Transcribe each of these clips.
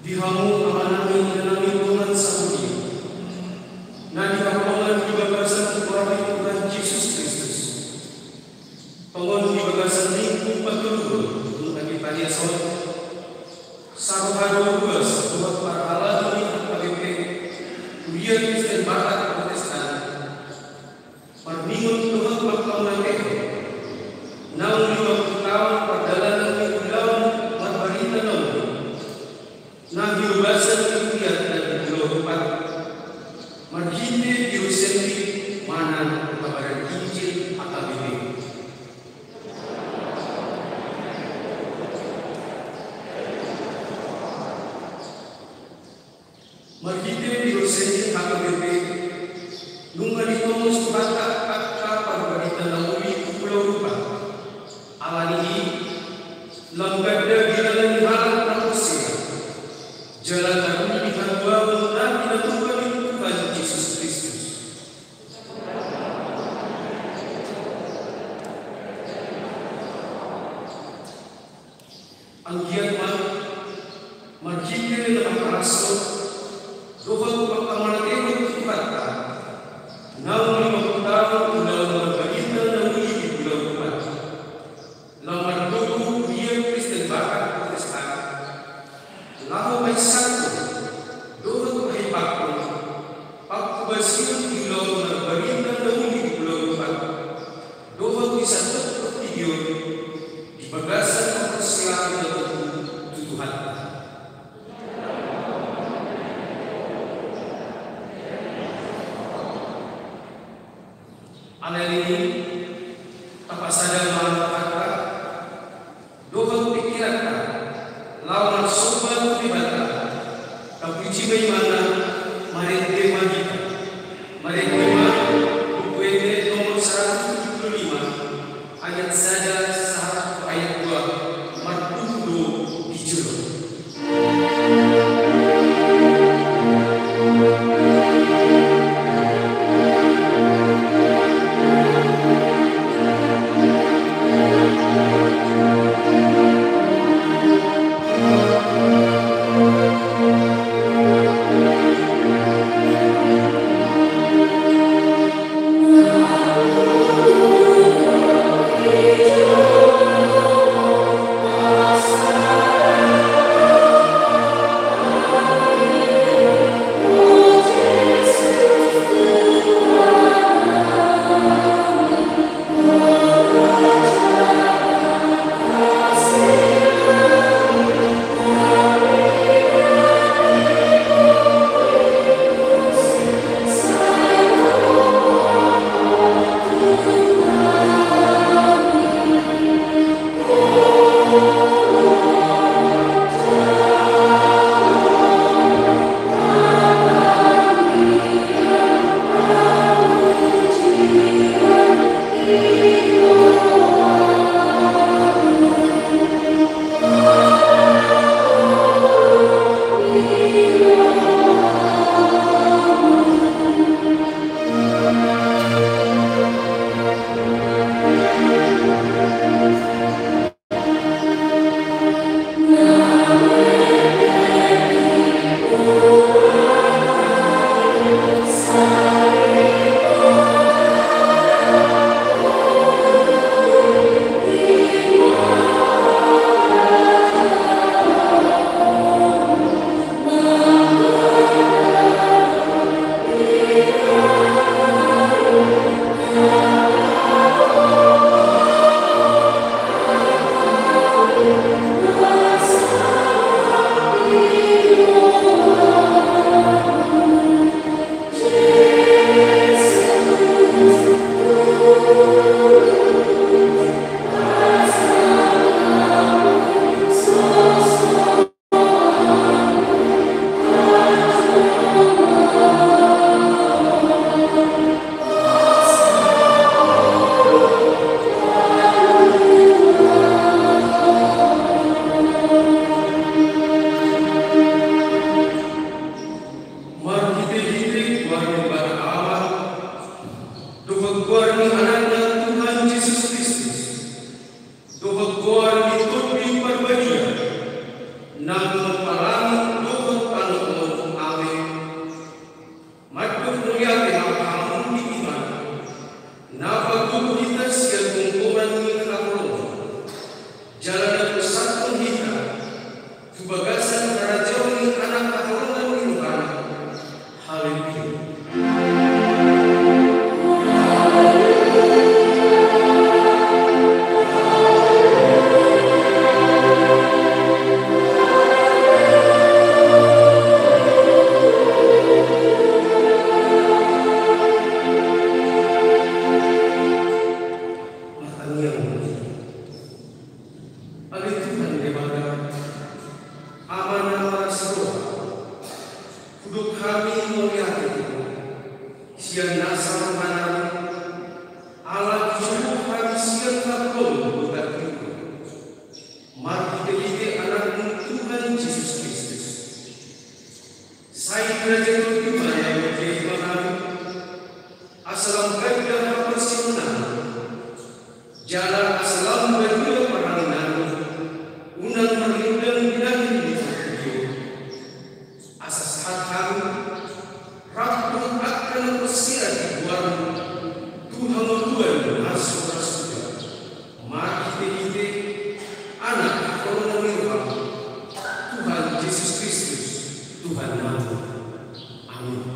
dihamu amanami dalam lingkungan saudi. Nah dikapalan di bagasan keluarga Tuhan Yesus Kristus. Pengon di bagasan lingkung pagdulur untuk bagi tanya soal saruhado luas buat para ala dunia KBP Kuliah Kristen Barat Protestan permingun Tuhan berkaunan eko naung 50 tahun perjalanan mingguan marbarita naung nah diubasan kemudian dan pulau 4 marginde diusenti mana kabaran Injil AKBP. Marginde diusenti AKBP nunga ditomus bata kakka parbarita nauli pulau 4 alani lamgada gilalan halang nakusira jalan kami dihanwa dan dilakukan Tuhan Yesus Kristus. Anggian marginde dalam rasul doa pakamanatero kibata naung 50 tahun dalam marbarita nauli di pulau 4 lamar doa dia Kristen Barat Protestan lahu may satu doon ay bakon pagkubasyon ilaw na barita na uli di pulau 4 doon ay satu pertiyon di bagasan ng kaslakan na tutuhan. Analiin tapasadang mga kata doon pikiran ka lawan sobat pribata kapuji may mana marente magita marente bukwede nomor 175 ayat saja satu ayat 2 martundo dijuro. Thank you. Oleh Tuhan daripada amanah seruah, hidup kami melihat itu, siang nasar manami, Allah jujur kami siang takut bukan itu. Mari kita anak Tuhan Yesus Kristus. Saya kerajaan Tuhan yang menjadi kami, asal ganda persiunan, jalan asal berdua peralinan, undang merindang bidang hidup asas hak kami, rapuh akan persirat di luar Tuhan Tuhan masuk surga. Mari kita anak korona Tuhan Yesus Kristus, Tuhan nama. Amin.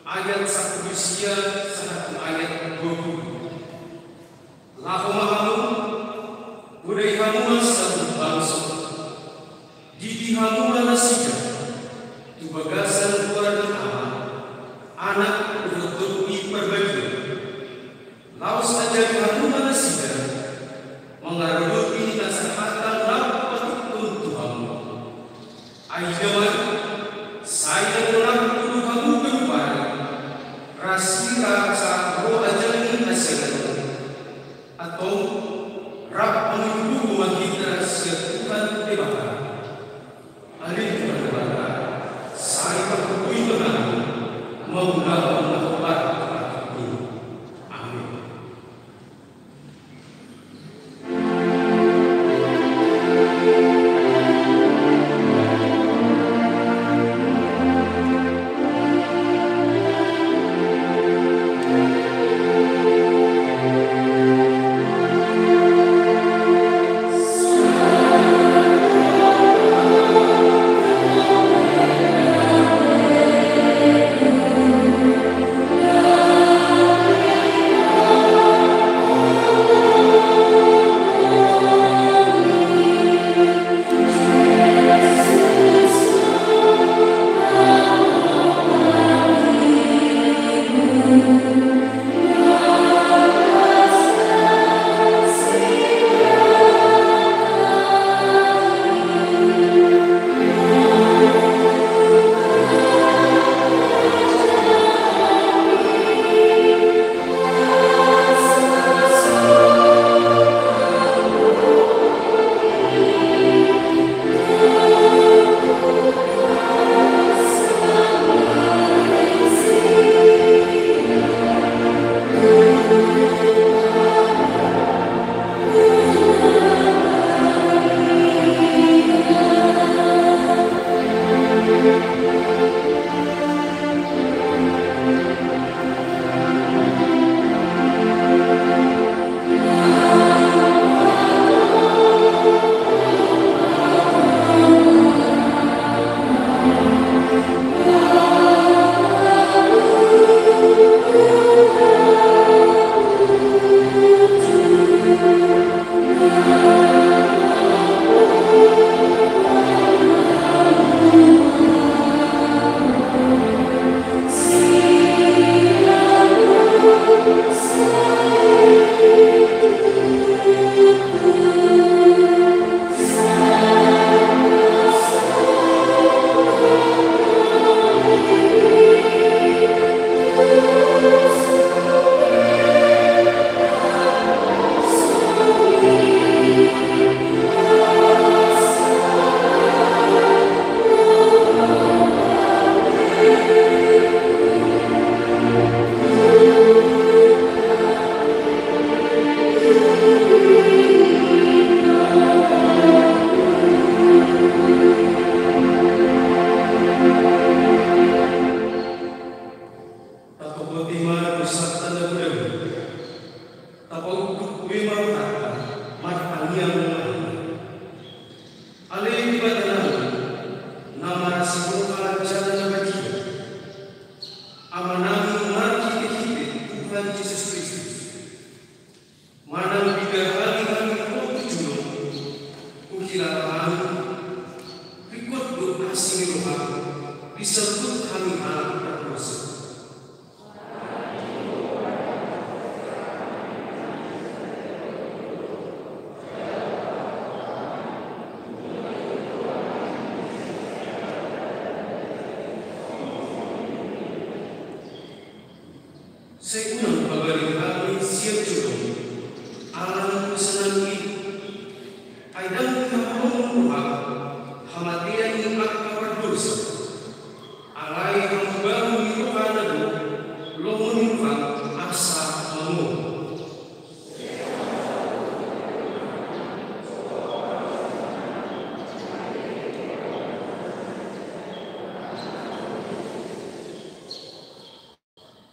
Ayat 1 Yosia 1 ayat 20. Lahu mahamu, budai hamu satu bangsa, didi hamu nasida, tubagasan keluarga Allah, anak untuk diperbagi. Laus ajari hamu nasida, mengaruhi nasihatan dapat untuk hamu. Aidaman, saya telah tuduh kamu keluar. Rasira saat roh ajani hasil atau rap menunggu rumah kita setuhan dewata. Alih berbeda, saya berhubungi dengan mengundang obat ini. Amin. doa sini Tuhan disebut kami anak berdosa. Seunang pabalik kami siap jodoh alam kesenangan aidang kamu Tuhan hamatian yang akan berdosa alai yang baru Tuhan adu lomun Tuhan asa kamu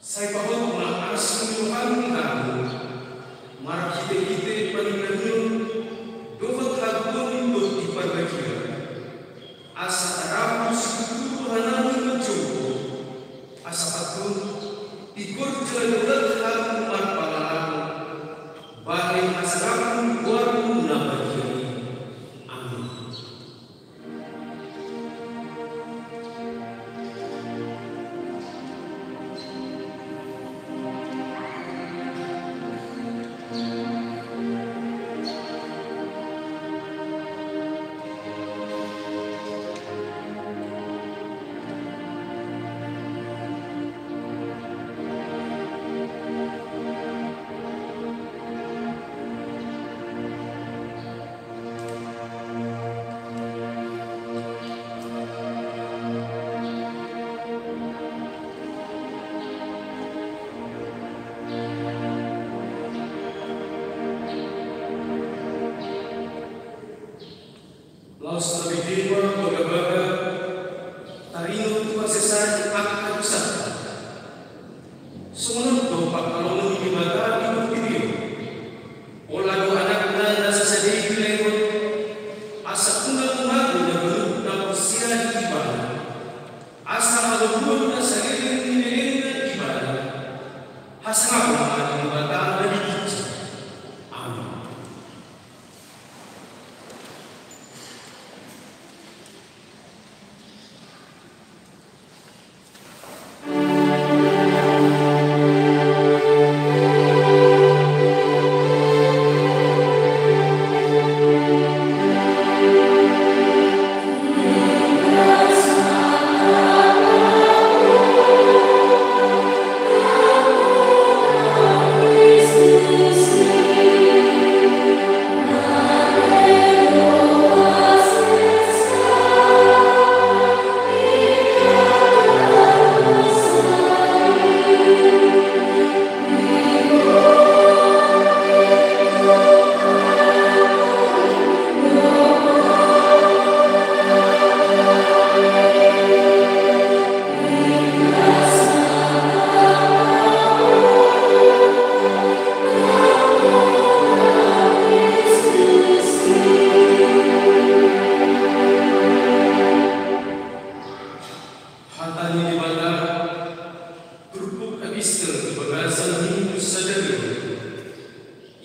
saya paham Tuhan kamu marah kita paningkannya doa kagun untuk diperbaiki asa terapu seluruh Tuhan mencoba asa patun ikut jalan kamu marpalalang bahaya asa kamu buatmu nabagi amin. Laos nabi dewa baga-baga tarino tua sesat akan besar semuanya dompak kalau di baga di video olago anak nana sesadai bilekon asa tunggal magu na belum na usia di ibadah asa malubun na sarili ni na ibadah hasang ako na ibadah na dikit. Amin.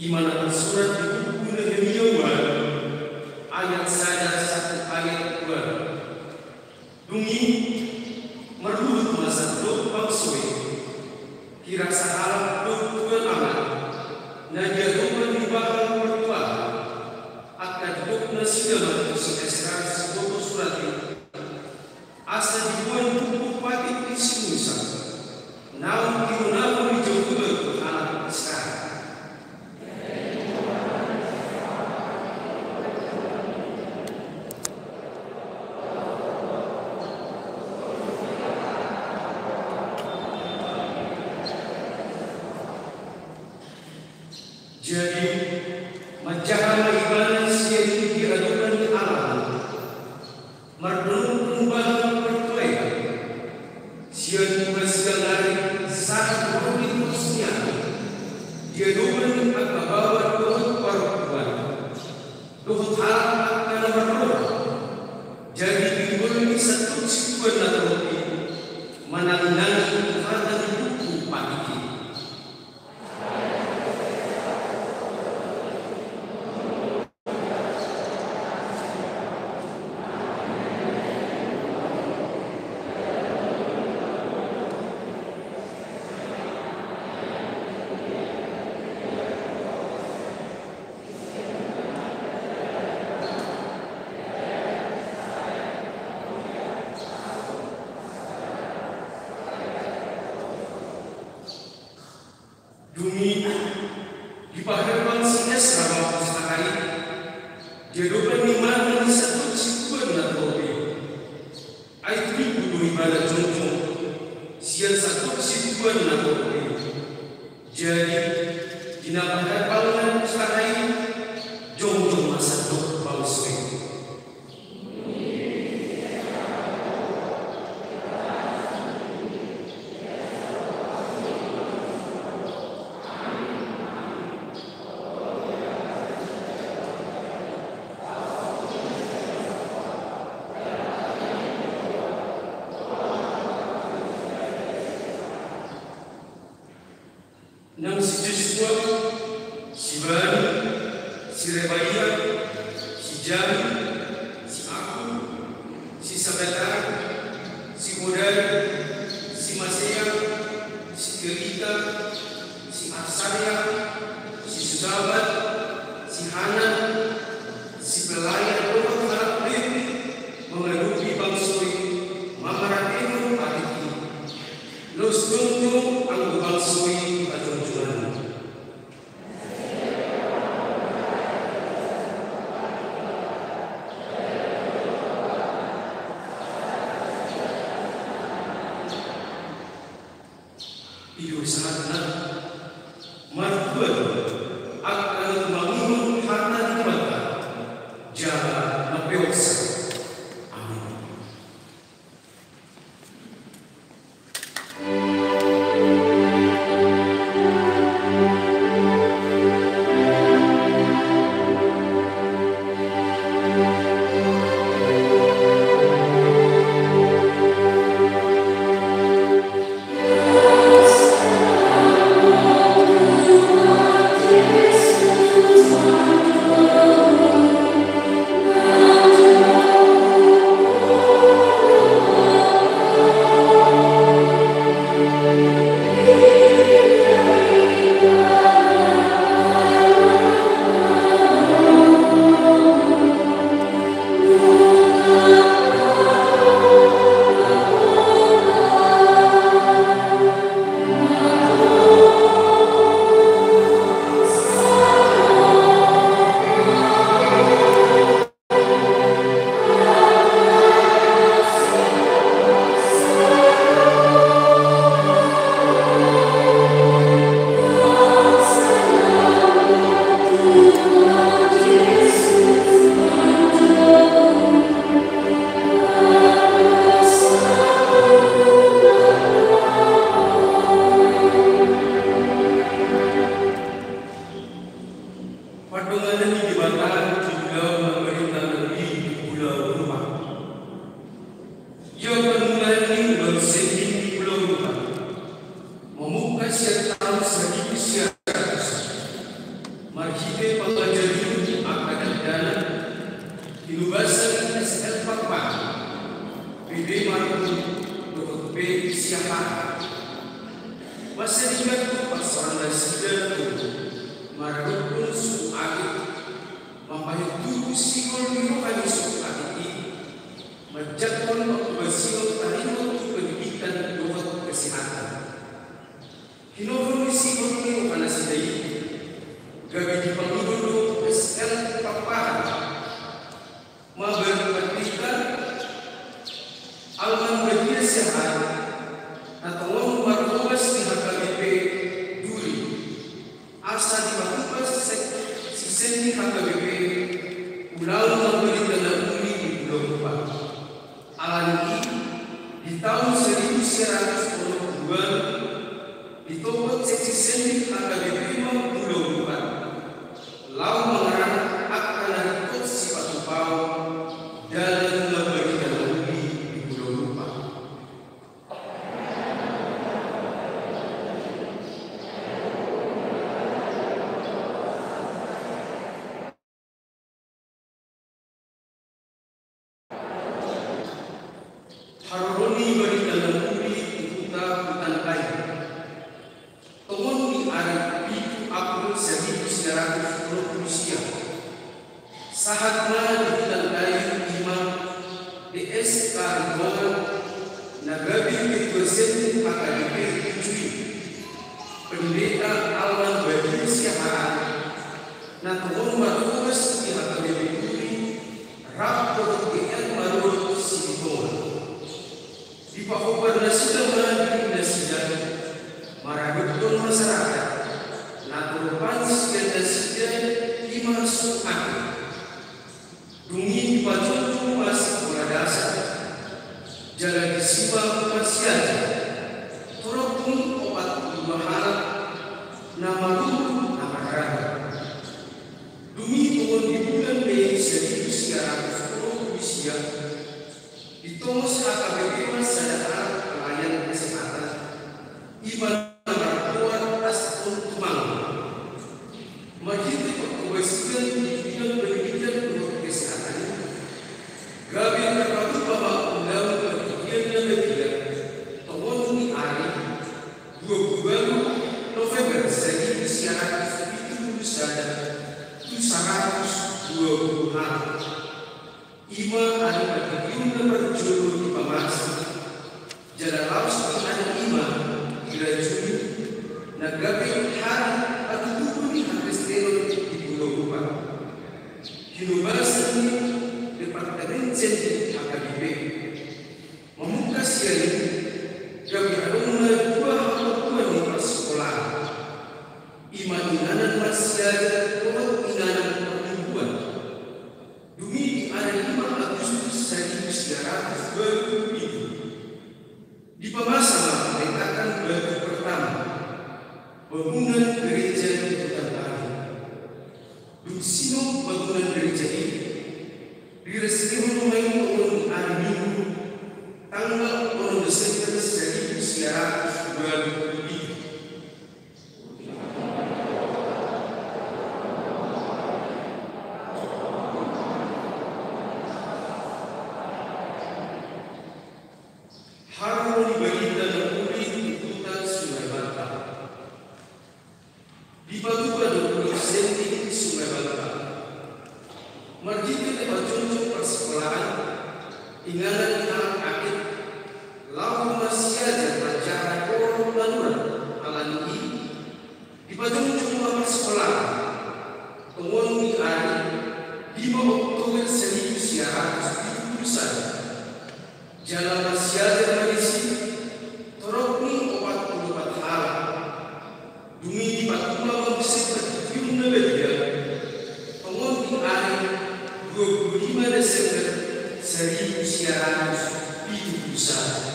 Iman surat di buku Nehemia ayat saja satu ayat 2 dungi merut masa dok bangsoi kira sahalah dok tuan amat naja dokan di bahang mertua akan dok nasidama sekarang sebuah surat asa dibuat buku patik isi musa naun kiunaun dijauh anak sekarang. Jadi macam ibadah yang diadukan alam merdun perubahan bertuai siang bersegalari saat berhubung terusnya diadukan akan bawa Tuhan perempuan Tuhan akan berdoa jadi timbul satu situasi nanti menang-nang Tuhan dan buku pagi. Kinapadapangan usahay jong masa dok bauswe. Nang si Joshua, si Bani, si Rebaya, si Jami, si Aku, si Sabatar, si Modar, si Masea, si Gerita, si Asaria, si Susabat, si Hanan, si Pelayan orang harap Lewi, mengerupi bangsoi, mamaratemu adiki, los tunggu anggu bangsoi, hidup saatnya martuan akan membangun harta di mata jalan napeosa. Amin. Harmoni bagi dalam bumi kita bukan lain. Tomun di hari itu April 1910 Rusia. Sahatnya ditandai imam DS Kariguan Nagabi Ketuasen AKBP Tujuh Pendeta Alman Badir Siahaan na tomun matugas di AKBP Tujuh rapor DN Marul Sibiton. Di Papua Nasudah Marabutun masyarakat, naturupan jalan disiwa masyarakat torokun obat maharap nama dumi tuhun di bulan Mei 1910 usia ditomos HKBP Sadar Pelayan Kesehatan Iman Markuan Aston Tumang Majid Kewajiban di bidang pendidikan untuk kesehatan Gabi terpadu bahwa undang pendidikan dan pendidikan tahun ini hari 22 November 1970 saja 120 hari Ima ada pendidikan dan berjudul di pemasa jalan laus ada Ima kira Juni Nagabi hari atau tubuh di Kristen di Pulau Rupa University Departemen Jenderal AKBP membuka siang Gabi alumni dua di sekolah Ima inanan masih untuk inanan pertumbuhan Dumi di hari 5 Agustus 1927 di pemasangan meletakkan batu pertama bangunan gereja di Hutan Bali. Duksino bangunan gereja ini diresmikan mulai tahun hari Minggu tanggal 6 Desember 1923. Harmoni Baginda dan Puri di Hutan Sungai Bantang. Di Batu-Batu Senti Sungai Bantang. Marjika tempat contoh persekolahan, ingatan anak akid, lalu masih ada pelajaran orang laluan alami di Batu-Batu persekolahan. Temuan di hari 5 Oktober 1971. Jalan masyarakat Malaysia torokni obat hal dumi di Patuma bisa bertiun lebih pengon di hari 25 Desember 1971.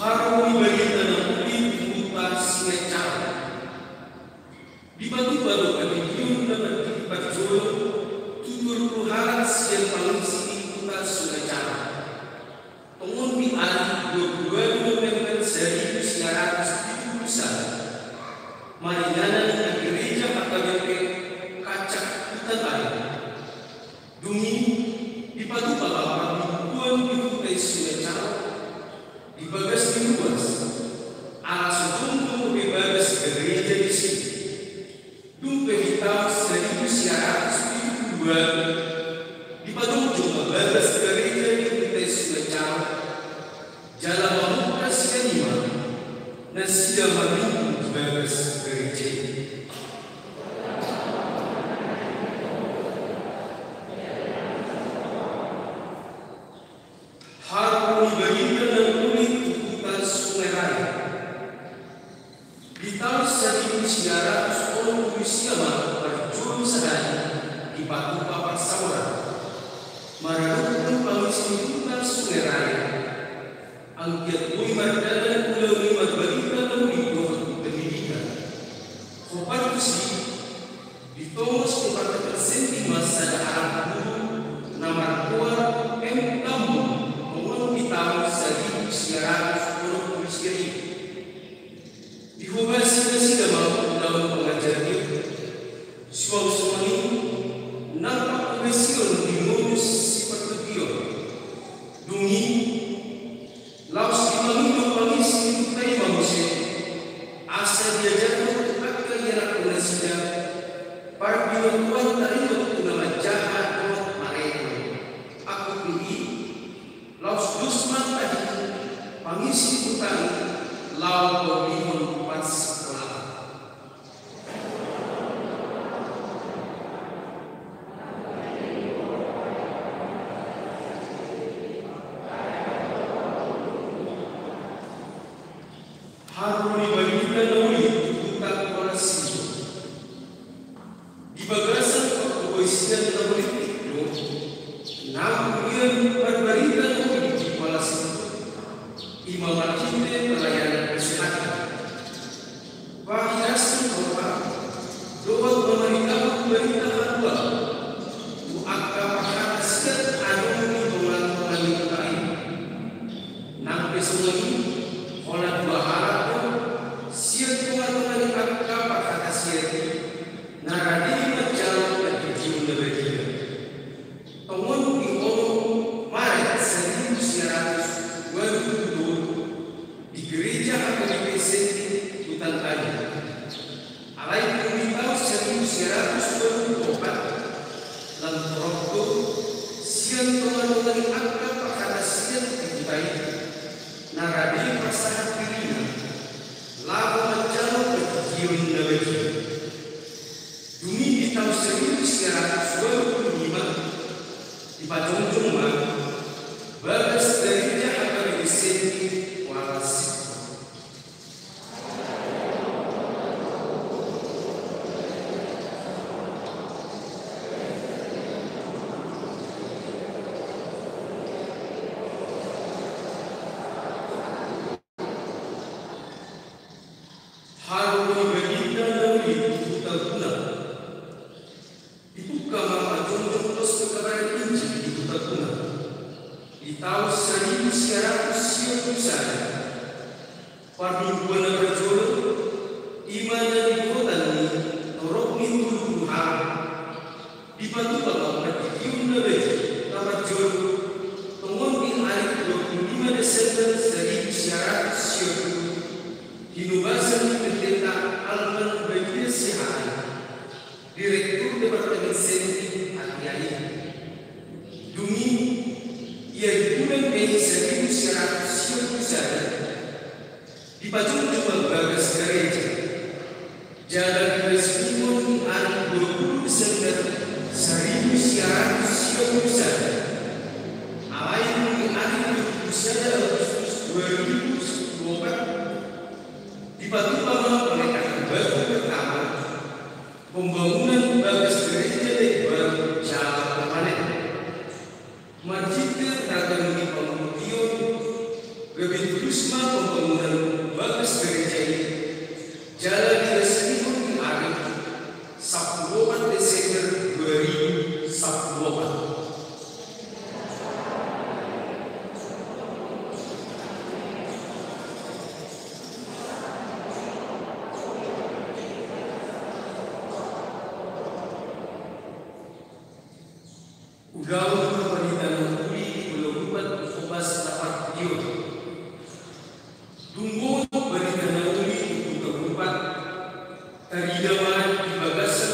Harmoni Baginda dan Puri di Hutan Sungai Cara. Di Batu-Batu Pemiliun dan di Batu tutur Tuhan yang paling sini Hutan Sungai Cara. Pengun di hari 22 November 1971. Marinana di gereja AKBP Kacak Hutan Bali. Dumi di Batu-Batu Pemiliun di Hutan Sungai Cara. Di bagas di luas, alas untuk bebagas gereja di sini. Dumpe hitam 1972 di Padang Jumlah bagas gereja di Kutai Sungai Cara. Jalan membuka sianima dan siang minggu di bagas gereja. Harmoni Baginda dan Puri di Hutan Sungai Raya. Di tahun 1910 Siama berjuru sadari di Batu Papat Sawara. Merarukan pangisi Hutan Sungai Raya. Angkiat Bui Mardalan Pulau Lima Baginda dan Puri pendidikan. Sobat Kusi di Tomos Departemen Senti Masa Arab Guru Namar Kuat M. Tambung di tahun 1910 dihubasi sudah mampu dalam pengajarnya suami nampak pengasion di modus seperti dia dungi laus di mangido pangisi dari manusia asal diajar akan yang pengasida para bilang dari waktu nama jahat mereka aku pilih laus dusman tadi pangisi hutang lau pemihun pas sekolah. semoni olah dua harap siat tuan-tuan apa kata siat naradi macam berjiwa berbeda tomun di orang Maret 1922 di gereja AKBP Hutan Kayu alai di tahun 1924 dalam prokto sian tuan-tuan apa kata siat dibutai naradi pasangan pilihnya lagu macam berjiwa berbeda demi di tahun 1925 di Pajongjong bagas dari Jakarta di sini walas harus berbeda dari kita guna itu kamar Pajongjong terus kekabaran Injil di kita guna di tahun 1991 perdukuan berjodoh iman dan dibuatan torok mintul Tuhan dibantu bapak berdiun lebih kamar jodoh pengonting hari 25 Desember 1990 Hinubasan Pendeta Alman Bagia Sehat Direktur Departemen Senti Hati-Hati Dumi ia bulan Mei 1991 di Pajongjong Bagas Gereja Jalan Resmimon hari 20 Desember 1991 awal hari 21 Agustus 2024 dibantu oleh kakak baru pertama pembangunan Bagas Gereja lebar jalan permanen Marjika dagang di Pemutiun Gebit Kusma pembangunan Bagas Gereja jalan di Resmimon di hari 10 Desember 2014 Udah perintah kuli belum buat fokus dapat dia. Tunggu perintah kuli untuk buat teridaman di bagasan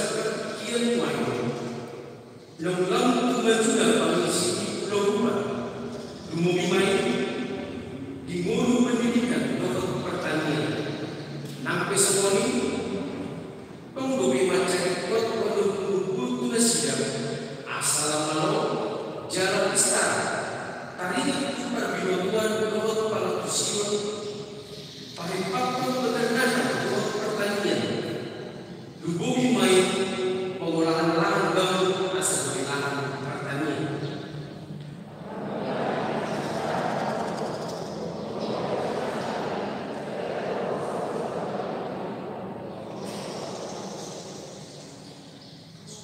kian main. Lam kemajuan bangsa belum buat. Tunggu main di ngulu pendidikan atau pertanian. Nampai semua ini tunggu macam ikut untuk siap. Assalamualaikum jalan istana tadinya perbingungan lewat pengatusian paripaku peternakan lewat pertanian dubogi main pengolahan lahan baru asal dari lahan pertanian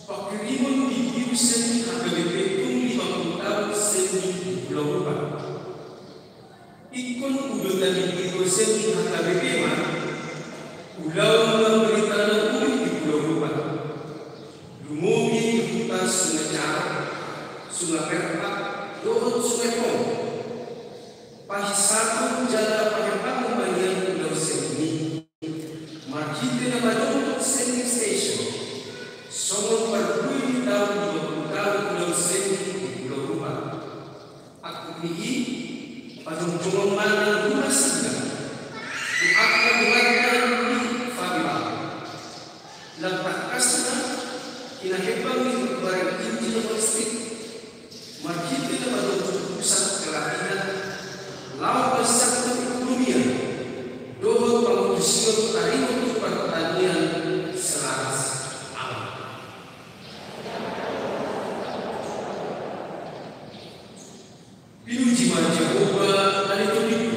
Pakirimun di Houston AKBP pun 50 tahun seni di Pulau Rupa. Ikon udah tadi di seni AKBP mah, udah memberikan ulit di Pulau Rupa. Lumumi di hutan Sungai Cara, Sungai Perpak, Dohot Sungai Pong. Pahisatu jalan pengembangan bagian Pulau Seni. Marjika Badung Seni Station. Somon berdui tahun 20 tahun Pulau Seni di Pulau Rupa. Aku ini Pajongjong mana guna sehingga di akan dilakukan di Fabila. Lampak kasna kina hebang di barang Injil Holistik. Marjika Pajongjong pusat kelatihan lawan persatuan ekonomi dohot pengurusan hari untuk pertanian selaras. Pinuji Jehovah ada tujuh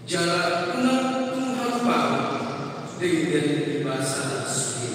jalan enam Tuhan Bapa dengan bahasa suci.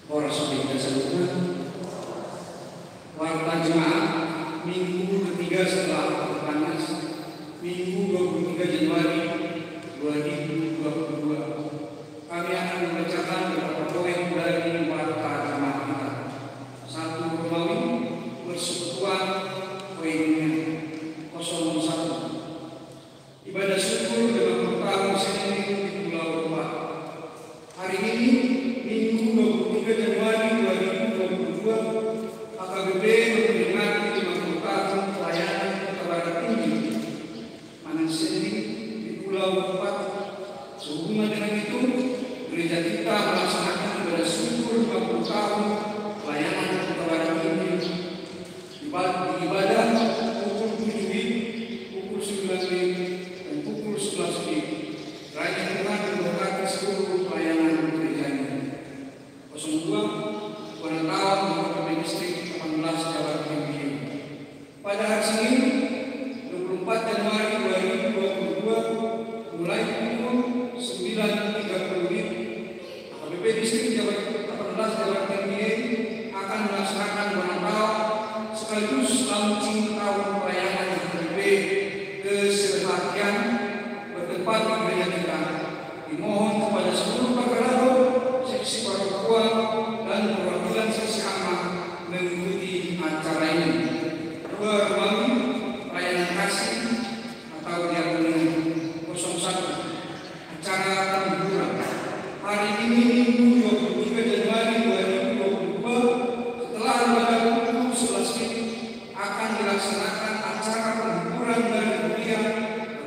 Para saudara sekalian, warta jemaat minggu ketiga setelah Panas, minggu 23 Januari 2022, kami akan membacakan beberapa poin dari warta jemaat kita. 1 Romawi persekutuan poinnya 01. Ibadah syukur dalam bertahun sendiri di Pulau Romah. Hari ini Minggu 23 Januari 2022, AKBP memperingati 50 tahun pelayanan kepada Injil 2024. Sehubungan dengan itu, gereja kita melaksanakan ibadah syukur 50 tahun pelayanan kebenaran Injil. Ibadah pukul 7 WIB, pukul 9 WIB, dan pukul 11 WIB. Raja Tuhan memberkati seluruh pelayanan gereja ini. 02 Penetapan Bapak Distrik 18 Jawa Timur. Pada hari Senin 24 Januari 2022 mulai pukul 9.30 WIB, AKBP Distrik Jawa 18 Jawa Timur akan melaksanakan Natal sekaligus launching tahun pelayanan AKBP ke-11 bertempat di gereja kita. Dimohon kepada seluruh pakar lalu, seksi parokia dan perwakilan seksi aman mengikuti acara ini. Kembali pelayanan kasih atau diakonia 01 acara penghiburan. Hari ini Minggu 23 Januari 2022 setelah ibadah pukul 11 akan dilaksanakan acara penghiburan dari gereja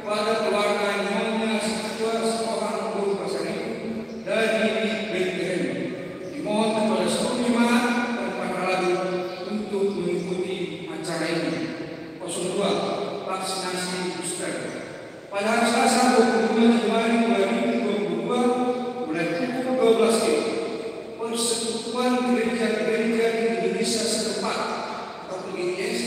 kepada keluarga Nyonya Siswa Sekolah Guru Pasar Ibu dari Bethlehem. Dimohon kepada seluruh jemaat dan para lalu untuk mengikuti acara ini. 02 vaksinasi booster. Pada hari Selasa 25 Januari 2022 mulai pukul 12 WIB, Persekutuan Gereja-Gereja di Indonesia setempat atau PGIS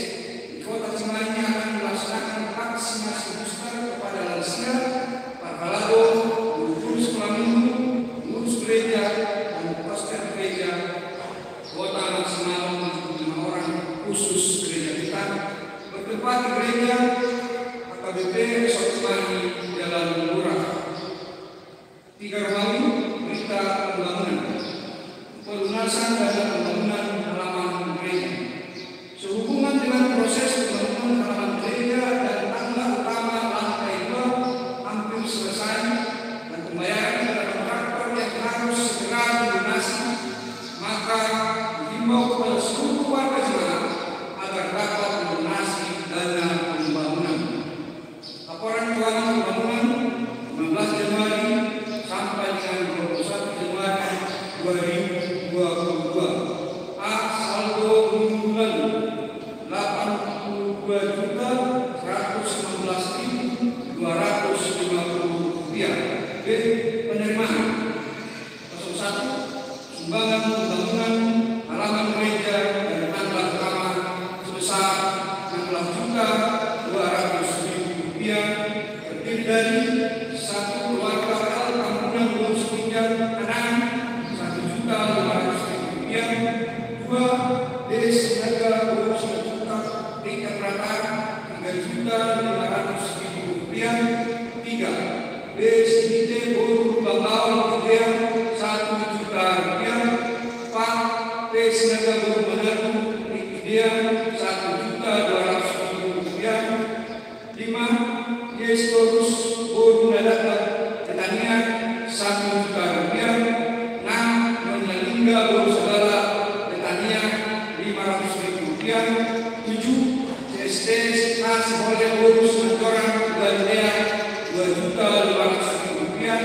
di Kota Cimahi akan melaksanakan vaksinasi booster kepada lansia, para lalu, guru sekolah minggu, pengurus gereja, dan pastor gereja. Kuota maksimal 45 orang khusus gereja kita bertempat di gereja AKBP Cimahi Jalan Lurah. 3 Romawi berita pembangunan, pelunasan dana pembangunan halaman gereja. Sehubungan dengan proses pembangunan halaman gereja dan tangga utama lantai 2 hampir selesai dan pembayaran terhadap kontraktor yang harus segera dilunasi, maka dihimbau kepada seluruh warga jemaat agar dapat melunasi dana pembangunan. Laporan keuangan pembangunan 15 Januari sampai dengan 21 Januari 2022. A. Saldo minggu lalu 82.116.250 rupiah. B. Penerimaan 01 sumbangan pembangunan halaman gereja dari tangga utama sebesar 16.200.000 rupiah, terdiri dari 1 keluarga L Kampungan Lulus Pinjam Anak 1.500.000 rupiah, 2 Des Naga Lulus Juta Tingkat Rata 3.500.000 rupiah, 3 Des Nite Buru Bambau Gede 1 juta rupiah, 4 Des Naga Buru Manado Gede 1.200.000 rupiah, 5 Des Torus Buru Nadata Ketanian 1 juta rupiah, 6 Menyalingga Buru Segala Ketanian 500.000 rupiah, 7 CST Trans Boleh Buru Sementoran Galilea 2.500.000 rupiah,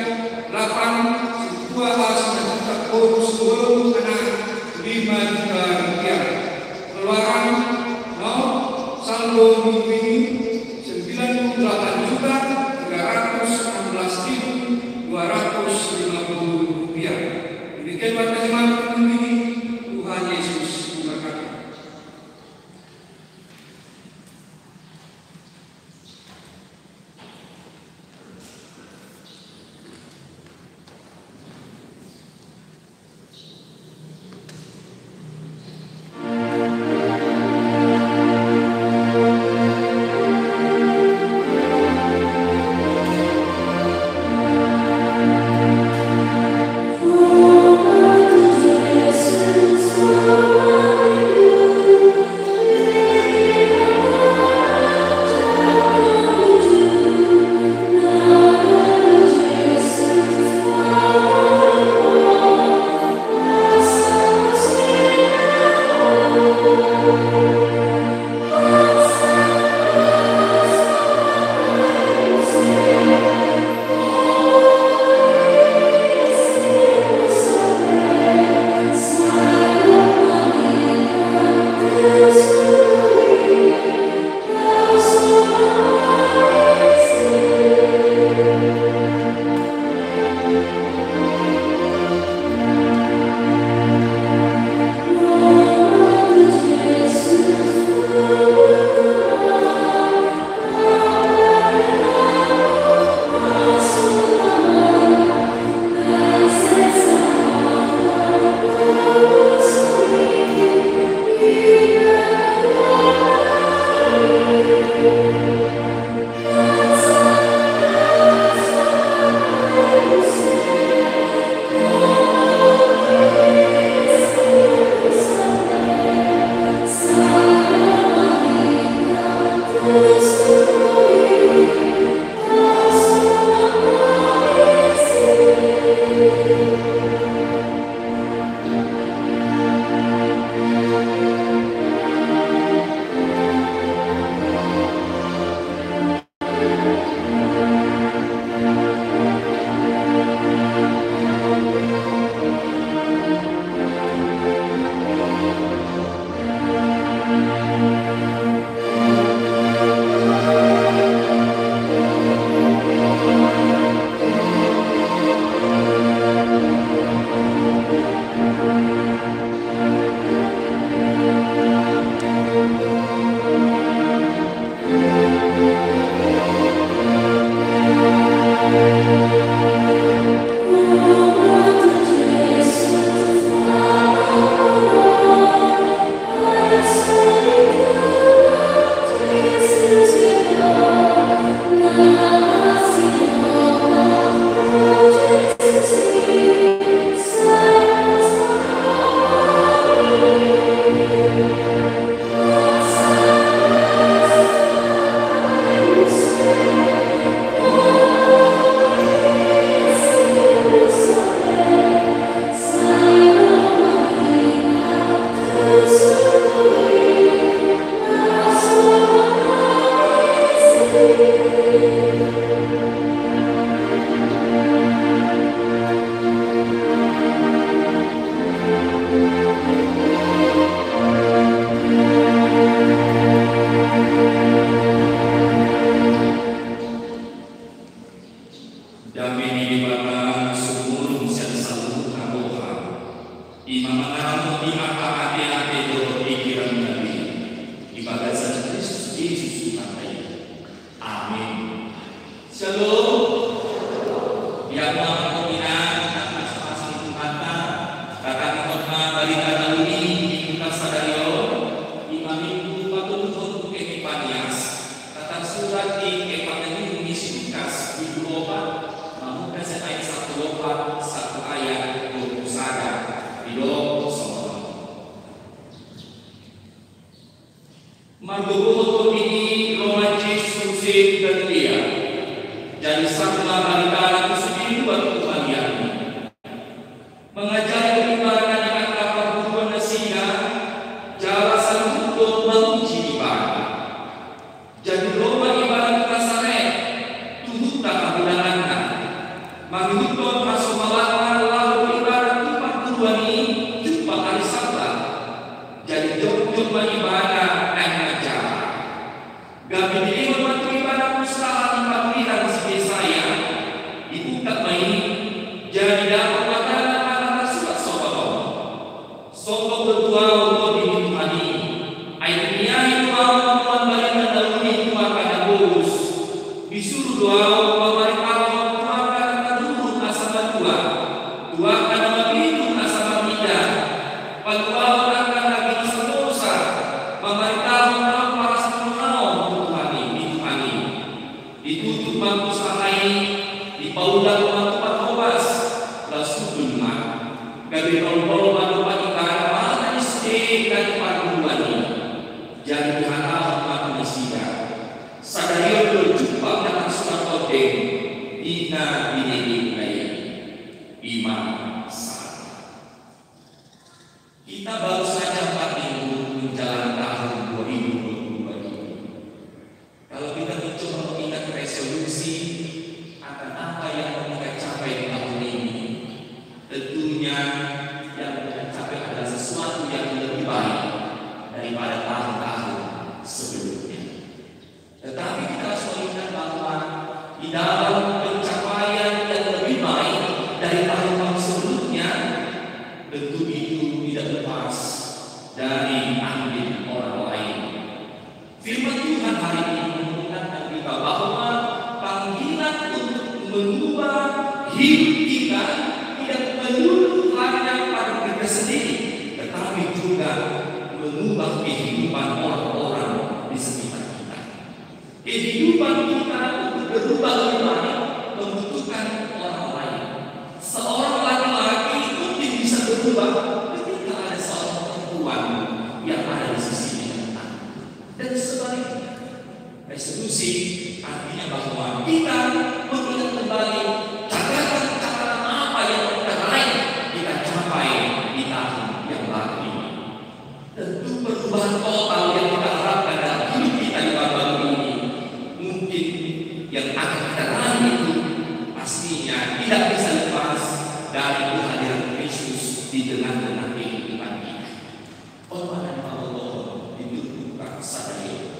8 Sebuah Sementoran Buru Sebelum Anak 5 juta rupiah. Keluaran saldo minggu ini 98.900.000 Damini di bawah sumur dan selalu kaboha. Imam mengamu di hati-hati doa pikiran Nabi. Ibadah saja Kristus Yesus Tuhan. Amin. Shalom. Yang mengucapkan masing-masing Tuhan kata menghormat dari kata ini kita sadario imam itu patut untuk Epifanias kata surat di Epifanias Lukas di 24 namun kasih ayat 1 ayat 21 di doa soal Margobo ini romantis susik dan dia jadi satu hari itu buat kalian mengajar keimanan yang akan perbuatan nasinya jelasan untuk menguji ibadah jadi lomba ibadah kita sare tutup tak kebenaran mengikut masuk melakukan lalu ibadah tempat tujuan ini jumpa hari Sabat jadi jumpa ibadah dan ajar gabi ini membantu ibadah usaha tempat dan sebagai saya ibu tak main jadi dapat makanan surat sobat berdua untuk dihidupi akhirnya itu Tuhan berikan dalam itu akan bagus disuruh doa memberikan Tuhan akan dulu asal dua akan begitu asal tidak Tuhan akan lagi dosa memberikan para semua Tuhan ini ditutup bangku sahai di paudan tempat obas langsung lima gabi kalau tempat ibadah mana istiqan paduan jadi diharap manusia sadari berjumpa dengan surat kodeng ina ini imam kita baru saja 4 minggu menjalankan tahun 2022 kalau kita mencoba mengingat resolusi akan apa yang kita capai di tahun ini tentunya yang kita capai adalah sesuatu yang lebih baik daripada tahun-tahun sebelumnya tetapi kita harus mengingat bahwa di dalam pencapaian yang lebih baik dari tahun-tahun sebelumnya tentu itu tidak lepas dari andil orang lain firman Tuhan hari ini mengingatkan kita bahwa panggilan untuk mengubah hidup kita tidak melulu hanya pada kita sendiri, tetapi juga mengubah kehidupan orang-orang di sekitar kita. Kehidupan kita untuk berubah lebih baik membutuhkan orang lain. Seorang laki-laki itu bisa berubah ketika ada seorang perempuan yang ada di sisinya. Dan sebaliknya, resolusi artinya bahwa kita mengingat kembali catatan apa yang kita raih kita capai di tahun yang lalu ini. Tentu perubahan total yang kita harapkan dalam hidup kita di tahun ini mungkin yang akan kita raih itu pastinya tidak bisa lepas dari kehadiran Kristus di tengah-tengah kehidupan kita. Orang Allah ditutup sadari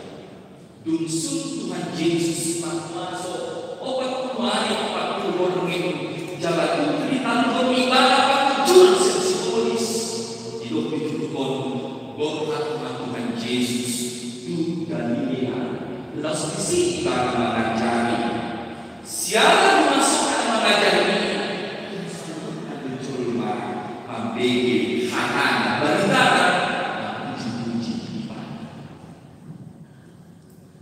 Dunsum Tuhan Yesus masuk obat kembali 40 orang itu jalan ditanggung ibadah jujur simbolis hidup itu pun berkat Tuhan Yesus itu Galilea lalu sisi ibadah mengajari siapa dimasukkan mengajari ada curma membegi hanan beribadah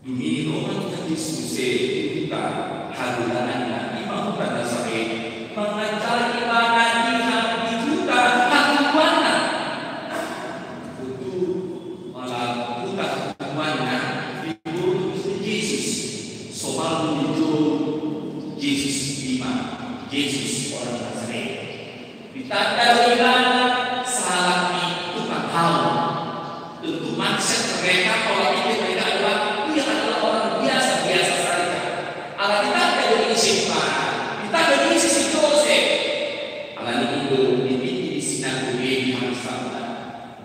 ini orang yang diskusi kita hadirannya imam pada sore mengajar ibadah di juga hadirannya itu malah bukan hadirannya dibunuh Yesus soal menuju Yesus imam Yesus orang Nazaret ditanda ibadah salah itu tak tahu tentu mindset mereka kalau itu mereka adalah orang biasa saja. Allah kita ada istighfar, kita ada sisi Joseph. Allah itu di sinagoge di Yerusalem.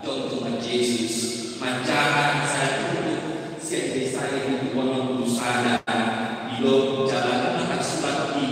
Contoh Yesus, macam saya itu saya itu orang berusaha di dalam jalan akan surat di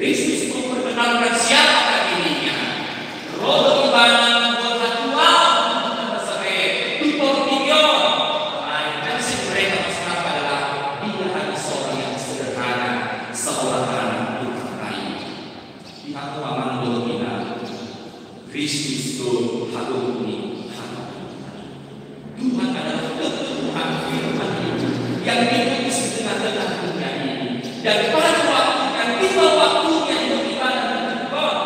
Kristus memperkenalkan siapa dirinya. Rodo ibana membuat hatuan untuk berseret di portigo. Prinsip mereka masyarakat adalah dia hanya seorang yang sederhana, seorang anak Tuhan lain. Di hatuan mandor kita, Kristus itu hatuan ini. Tuhan adalah Tuhan firman itu yang hidup di tengah-tengah dunia ini. Dan pada waktu yang tiba waktunya untuk ibadah Tuhan,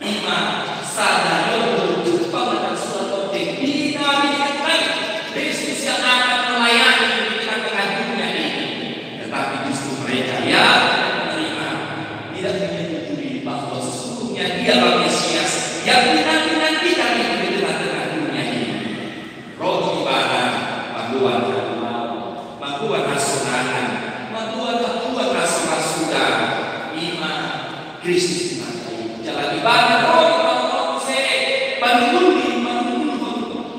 iman sadar berjumpa dengan suatu objek dinamika Kristus yang akan melayani di tengah-tengah dunia ini. Tetapi justru mereka yang menerima tidak menyetujui bahwa sesungguhnya dia Mesias yang dinanti-nantikan di tengah-tengah dunia ini. Roh ibadah, bantuan bantuan hasunangan, bantuan rasa-rasudah, iman Kristus dimakai. Jalan ibadah roh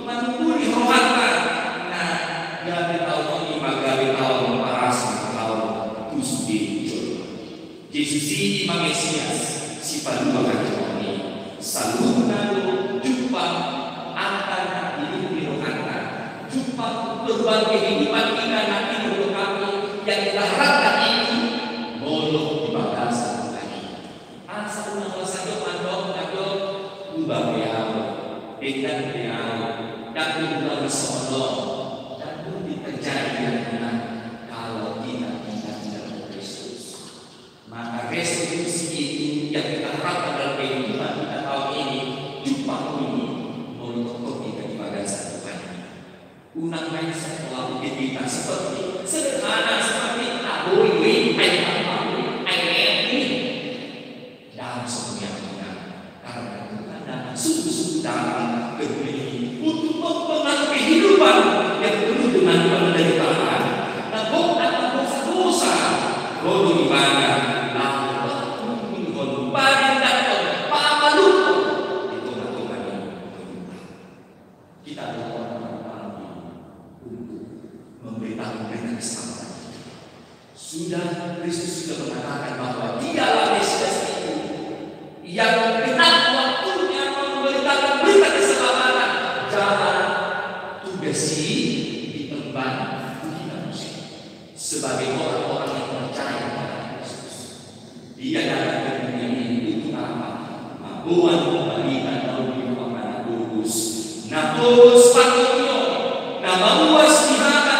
menunggu rohana. Nah, gawe tahu lima gawe tahu parasan tahu kusdi. Yesus ini Mesias si padua kami. Saluna jumpa antara hidup di rohana. Jumpa berbagai kehidupan kita nanti untuk kami yang kita harapkan ini bolong di batasan lagi. Asal nama saja mandok ubah beliau, tidak beliau, dan ubah bersolo, dan pun terjadi yang benar kalau kita tidak dalam Kristus. Maka restitusi itu yang kita harapkan dalam kehidupan kita tahun ini, jumpa ini menutup kita di batasan Tuhan. Unang lain setelah kita seperti sederhana seperti aboi, dalam semuanya benar karena Tuhan dan sungguh-sungguh dalam kemuliaan untuk mempengaruhi kehidupan yang penuh dengan penderitaan dan bukan dosa-dosa. Rodo ibadah lalu pada dan pamalu itu Tuhan yang kita memberitahu mereka keselamatan. Sudah Kristus sudah mengatakan bahwa dialah Mesias itu yang benar waktunya memberitakan berita keselamatan. Jalan tugasi diemban bagi manusia sebagai orang-orang yang percaya pada Kristus. Dia datang ke dunia ini untuk apa? Membuat kembalikan daun di makanan kudus. Natos patokio, nama luas dimakan.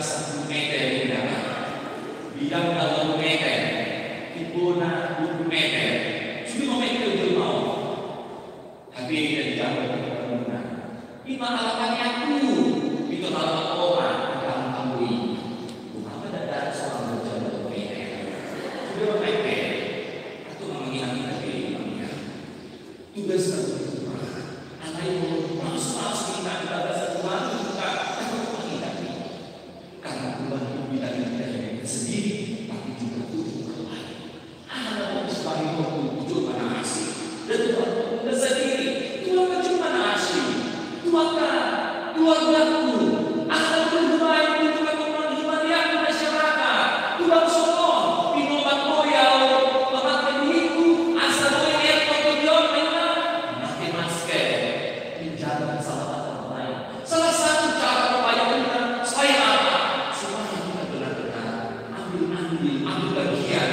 1 meter bidang 2 meter tipona 2 meter sudah meter itu mau tapi dia jawab kepada lima alamannya aku itu alamat orang akan kamu apa ada seorang berjalan meter sudah meter itu mengingat kita tugas satu anak itu harus kita satu hari kita karena Tuhan itu tidak hanya sendiri tapi juga untuk orang lain. Anak mau sebagai waktu cuma asli dan Tuhan tidak sendiri. Tuhan cuma asli. Tuhan keluargaku akan berbuat untuk teman-teman yang masyarakat. Tuhan sokong pinobat loyal memakai diriku asal boleh yang kotor memang memakai masker menjaga keselamatan orang lain. Salah satu cara upaya kita supaya apa? Ambil bagian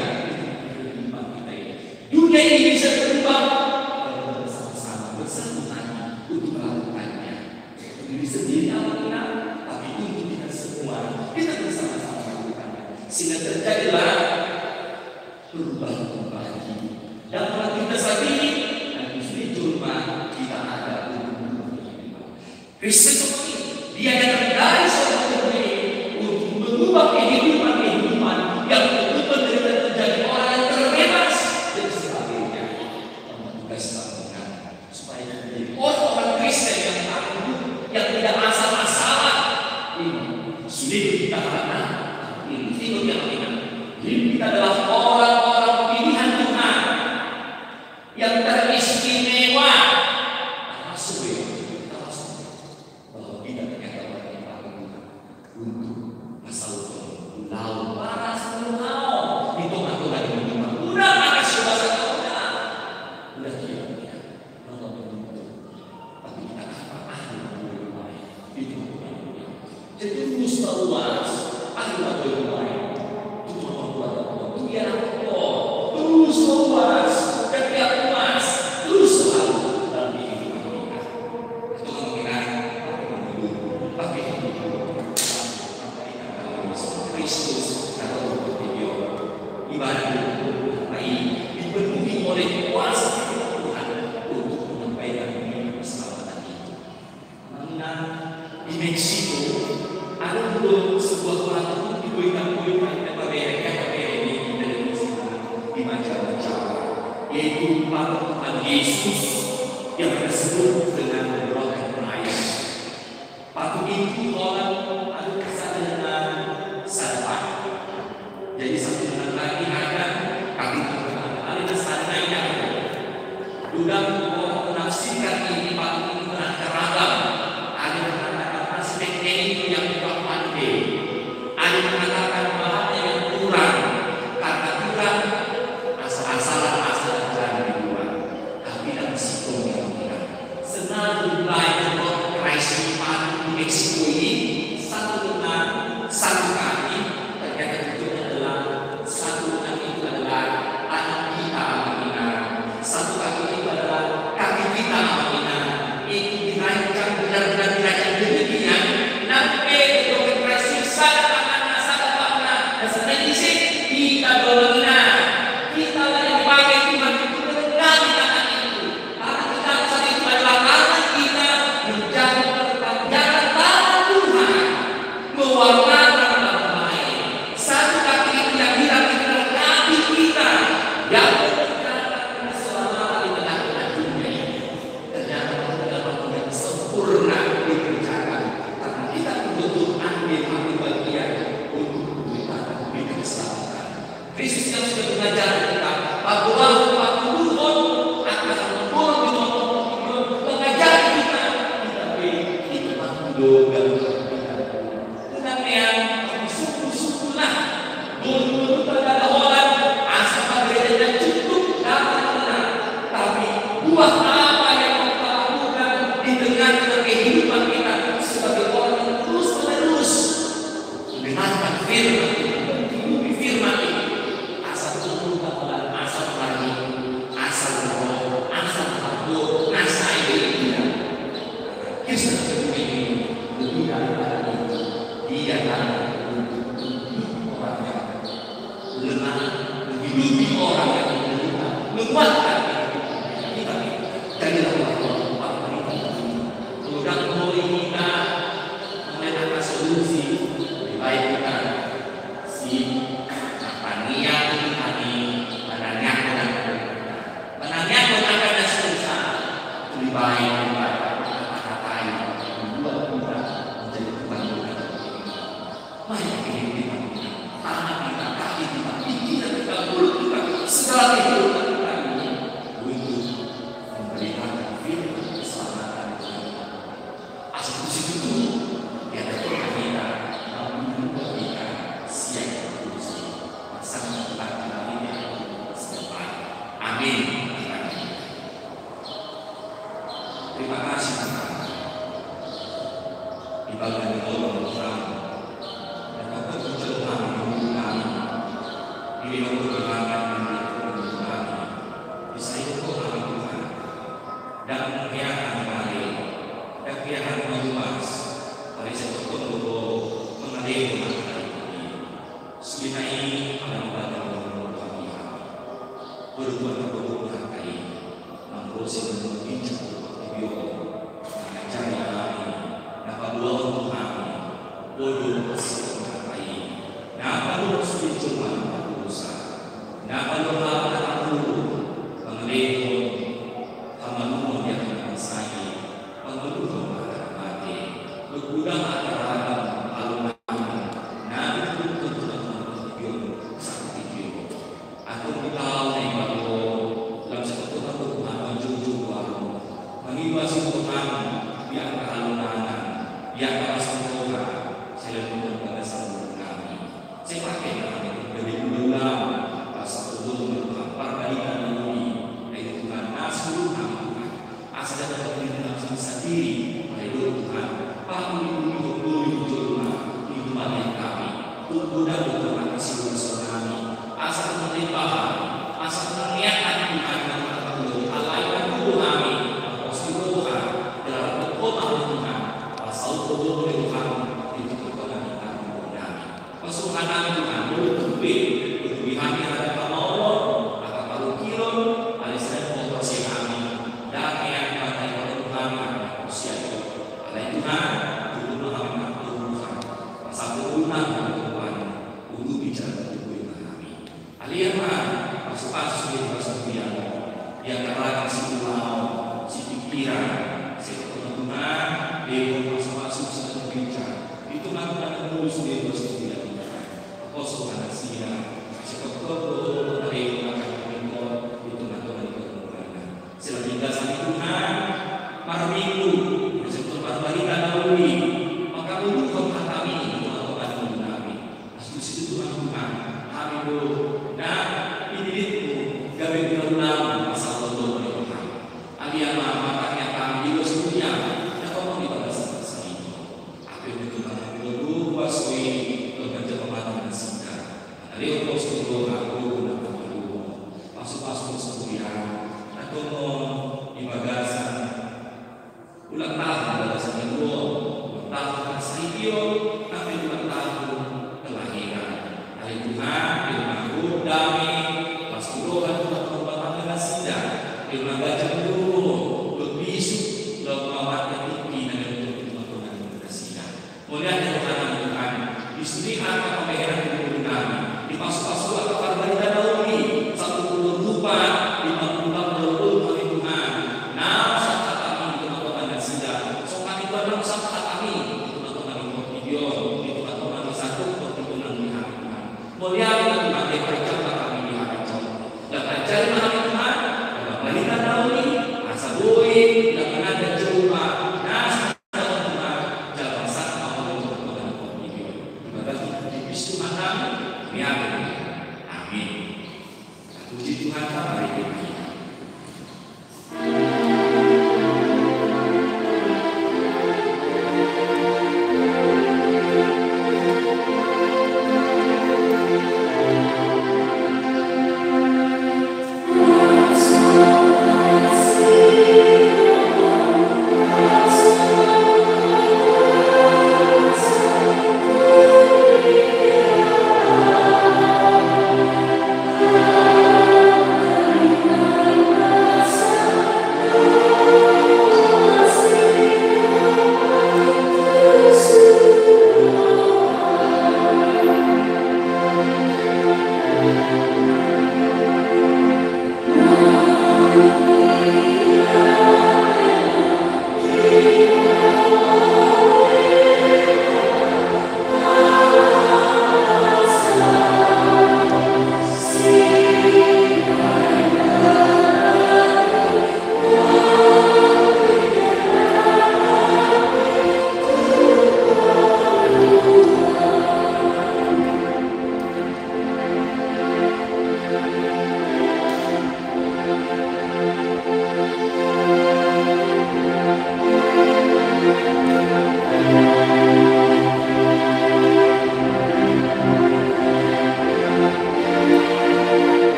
kehidupan kita ini. Dunia ini bisa berubah kalau bersama-sama bersama untuk melakukannya. Diri sendiri awalnya, tapi untuk kita semua kita bersama-sama melakukannya. Sehingga terjadilah perubahan hidup. Dan kalau kita saat ini nanti sudah jumpa kita ada perubahan. Kristus seperti dia yang dari seorang berbeda untuk mengubah kehidupan yang betul-betul terjadi orang yang terbebas dan sebagainya. Tugas kita supaya menjadi orang Kristen yang tangguh, yang tidak asal-asalan. Ini sudah kita harapkan. Ini yang ingat. Kita adalah orang-orang pilihan Tuhan yang teristimewa. Termasuk bahwa kita ternyata orang yang paling untuk asal laut panas menungau itu aku lagi menunggu udah panas sudah udah kira-kira kalau begitu tapi kita apa itu jadi musta luas ahli luas itu membuat dia terus luas ketika luas terus selalu dalam kehidupan kita itu kemungkinan tapi Kristus atau video ibadah lain dipenuhi oleh kuasa Tuhan untuk menyampaikan keselamatan itu. Karena di Meksiko ada sebuah pelaku diberikan KBR ini di macam-macam, yaitu patung Tuhan Yesus yang disebut dengan Broken Christ. Patung itu orang ada kesadaran sadar. Jadi satu bulan lagi ada kami ada sadanya. Sudah menafsirkan ini patung ini beragam. Ada yang mengatakan aspeknya itu yang tidak pandai. Ada yang mengatakan bahannya yang kurang. Karena kurang asal-asalan jalan di luar. Tapi dalam situ yang tidak. Senang belajar Christ patung di Meksiko ini satu kali ternyata itu adalah satu kali itu adalah anak kita Amina, satu kali itu adalah kaki kita Amina. Itu dirancang benar-benar dirancang demikian. Nanti demokrasi sangat makna dan sebenarnya kita Amina kita yang dipakai Tuhan itu melengkapi tangan itu. Karena kita saat itu adalah tangan kita menjadi perpanjangan tangan Tuhan mewarnai Kristus yang sudah mengajar kita bahwa Tuhan akan mengajar kita doa dengan yang suku-sukulah dulu pada orang asal gereja cukup dapat tapi buah apa yang kita lakukan di tengah kehidupan kita sebagai orang yang terus-menerus mendengarkan firman dia lebih baik kita si panitia tadi menanya kita ada susah lebih baik kata-katain membuat kita menjadi kebanggaan. Mari kita tangan kita, kaki kita, pikiran kita, mulut kita, segala kehidupan kita ini untuk memberikan firman keselamatan kita. Asal itu ya ada kita memberikan siap berusaha pasangan laki-laki yang setempat. Amin. Terima kasih Tuhan. Di bagian Allah Tuhan. Dan Bapak berdoa kami ini memperkenalkan kami bisa ikut kami Tuhan dan mengiyakan kami dan kiakan meluas dari sesuatu mengalih kami sebina ini akan membantu kami berbuat kami mengurus menginjak video mengajari kami dapat doa untuk kami bodoh kami dapat doa cuma berusaha dapat doa mengalih kami yang mengasai mengeluh mati berguna antara alun-alun nabi untuk satu video aku tahu bahwa dalam satu Tuhan menjunjung baru mengiwasi Tuhan di antara alun-alun di antara semua saya pun berbahasan kami saya pakai kami dari ulang pasal Tuhan perbaikan ini dari Tuhan asal kami Tuhan asal dapat diri sendiri oleh Tuhan Pak hidup kami untuk dan Tuhan kasih kami asal menerima asal mengingatkan Tuhan alaikan tubuh kami apostil Tuhan dalam kota Tuhan pasal tubuh Tuhan itu kami pasukan kami Tuhan berlebihan terhadap Allah akan baru kilo alisan operasi kami dan yang pada Tuhan usia itu oleh Tuhan untuk mengalami Tuhan pasal Tuhan Tuhan untuk bicara tubuh kami aliran pasal yang terlalu si pulau, si pikiran, si ketuntunan, dewa masuk satu bicara. Itu melakukan menulis dewa sendiri. Kosongan sia, si ketua dari akan mentor itu melakukan ketuntunan. Selanjutnya sang Tuhan, para minggu, sebelum kita dahului, maka untuk kami melakukan ketuntunan. Asal itu Tuhan kami dulu dan ini gawe ketuntunan. Alian makanya kami juga semuanya yang ngomong di bahasa ini. Apa yang itu kan dulu waswi kebaca pemanasan singkat. Dari untuk sepuluh aku nak dulu masuk semuanya. Aku mau di bagasan ulang tahun bagasan itu tahun Sibio tapi ulang tahun kelahiran. Hari Tuhan ilmu damai pasukan Tuhan pemanasan singkat. Ilmu baca dulu berbisu lawat tinggi dan untuk bersinar. Mulia Tuhan istri anak pemberan kemudian di pas-pas atau karena dahului 1 rupa 50 hari Tuhan. Nah, saat kami teman-teman dan sidang, so kami pada saat kami teman-teman video itu teman-teman satu pertemuan di hari Tuhan. Mulia Tuhan dipercaya kami di hari Tuhan. Dan ajar hari Tuhan wanita dahulu asa boi dan ada coba nas Tuhan jalan sama untuk teman-teman video. Ibadah di Kristus Tuhan biar amin. Puji Tuhan hari ini.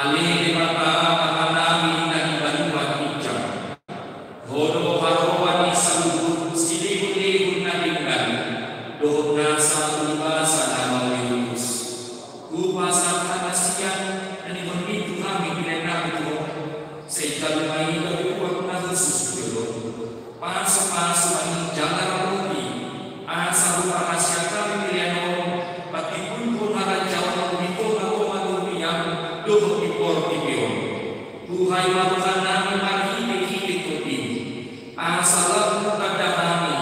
Ali Dewata Matanami dan Banua Kijang Hodo Harowani Saluhur Silihun Nadinggan Dohna Satu Bahasa Nama Yunus Kupasa Kanasian dan Ibu kami Bilena Betul Sejauh Mai Dari Kuat Khusus Dulu Pasu-pasu Ani Jangan Rugi Asal Rahasia Kami Biliano Patipun Pun Hara Jawa Mito Ngakoma Dumiam Doh Ipor Tipion Tuhai Maruhan Nami Marhi Hihi Kopi Asal Mukada Kami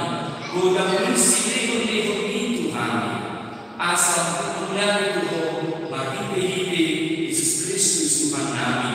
Godang Siri Undihu Itu Kami Asal Mukada Tuho Marhi Hihi Yesus Kristus Tuhan Nami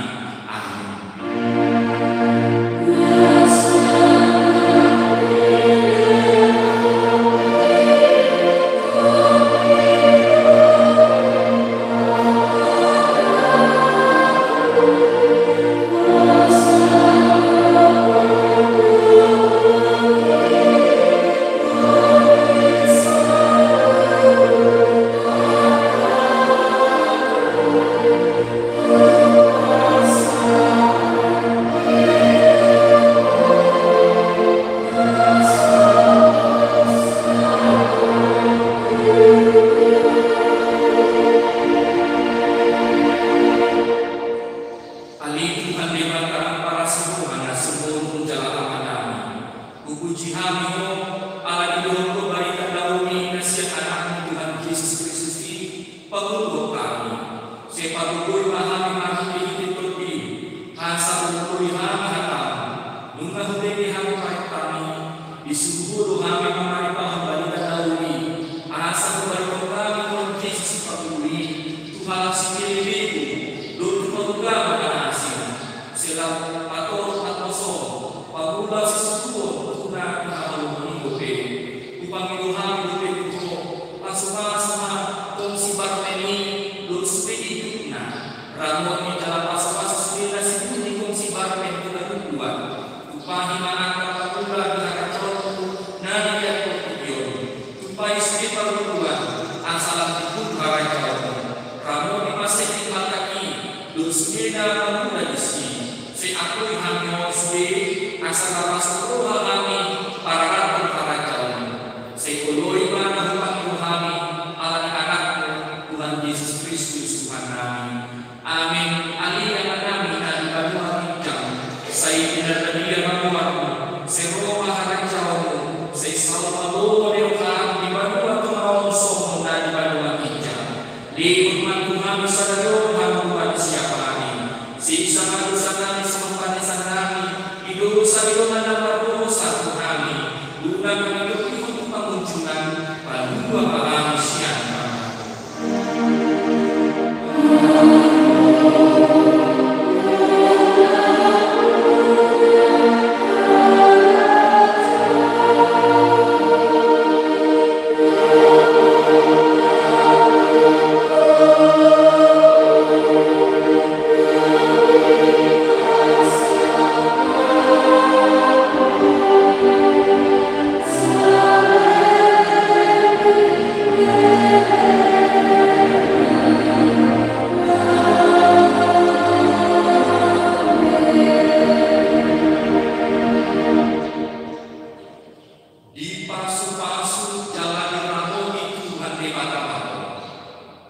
Amin.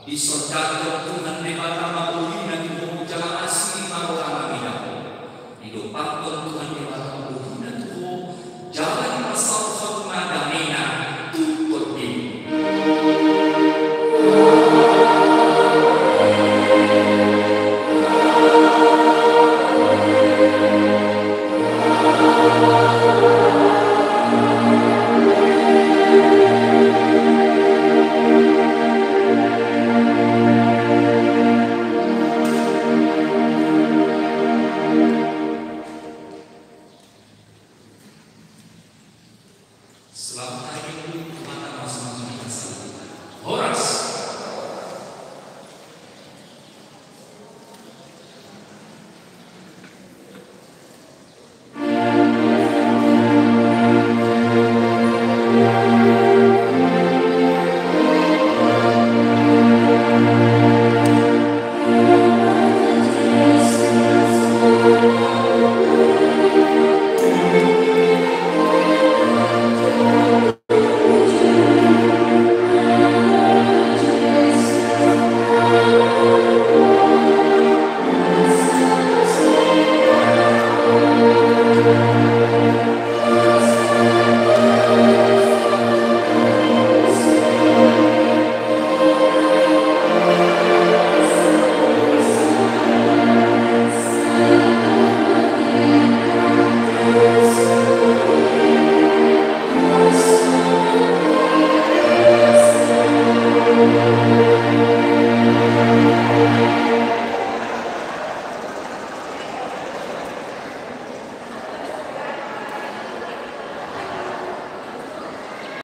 Di sorga Tuhan Dewata Maha